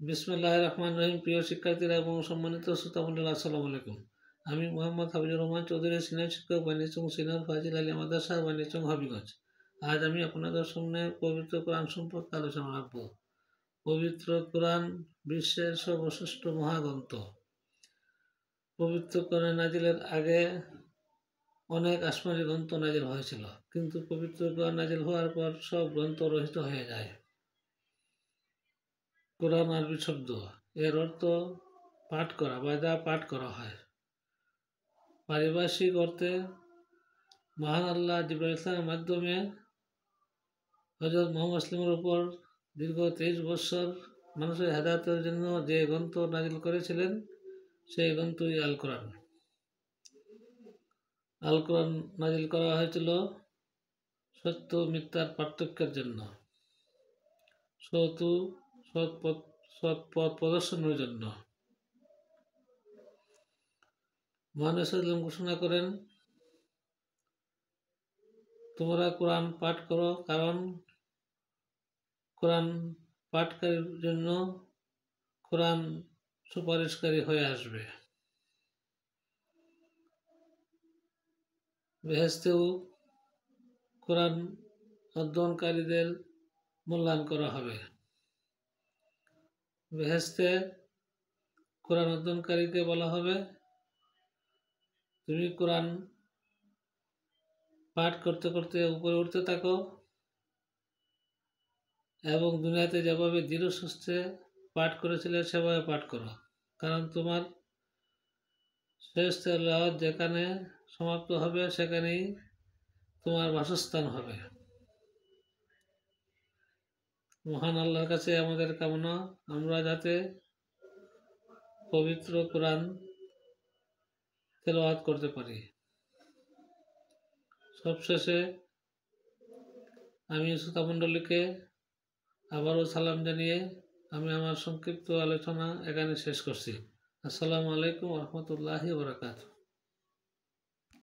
বিসমিল্লাহির রহমানির রহিম। প্রিয় শিক্ষার্থীরা এবং সম্মানিত শ্রোতামণ্ডলী, আসসালামু আলাইকুম। আমি মোহাম্মদ হাবিবুর রহমান চৌধুরী, সিনিয়র শিক্ষক, বানিয়াচং সিনিয়র ফাজিল আলী মাদ্রাসা, বানিয়াচং, হবিগঞ্জ। আজ আমি আপনাদের সামনে পবিত্র কোরআন সম্পর্কে আলোচনা রাখব। পবিত্র কোরআন বিশ্বের সর্বশ্রেষ্ঠ মহাগ্রন্থ। পবিত্র কোরআন নাজিলের আগে অনেক আসমানি গ্রন্থ নাজিল হয়েছিল, কিন্তু পবিত্র কোরআন নাজিল হওয়ার পর সব গ্রন্থ রহিত হয়ে যায়। কোরআন আরবি শব্দ, এর অর্থ পাঠ করা বা যা পাঠ করা হয়। পারিভাষিক অর্থে মহান আল্লাহ জিবরাইল ইসলামের মাধ্যমে হযরত মুহাম্মদ ইসলামের উপর দীর্ঘ 23 বছর মানুষের হেদায়েতের জন্য যে গ্রন্থ নাজিল করেছিলেন, সেই গ্রন্থই আল কোরআন। আল কোরআন নাজিল করা হয়েছিল সত্য মিথ্যার পার্থক্যের জন্য, সৎ পথ প্রদর্শনের জন্য। মহান রাসূল ঘোষণা করেন, তোমরা কোরআন পাঠ করো, কারণ কোরআন পাঠকারীর জন্য কোরআন সুপারিশকারী হয়ে আসবে। বেহেশতেও কোরআন অধ্যয়নকারীদের মূল্যায়ন করা হবে। বেহেশতে কোরআন অধ্যয়নকারীকে বলা হবে, তুমি কোরআন পাঠ করতে করতে উপরে উঠতে থাকো এবং দুনিয়াতে যেভাবে দৃঢ় সুস্থে পাঠ করেছিলে সেভাবে পাঠ করো, কারণ তোমার শেষ তেলাওয়াত যেখানে সমাপ্ত হবে সেখানেই তোমার বাসস্থান হবে। মহান আল্লাহর কাছে আমাদের কামনা, আমরা যাতে পবিত্র কোরআন তেলাওয়াত করতে পারি। সবশেষে আমি শ্রোতামণ্ডলীকে আবারও সালাম জানিয়ে আমি আমার সংক্ষিপ্ত আলোচনা এখানে শেষ করছি। আসসালামু আলাইকুম ওয়া রাহমাতুল্লাহি ওয়া বারাকাতুহু।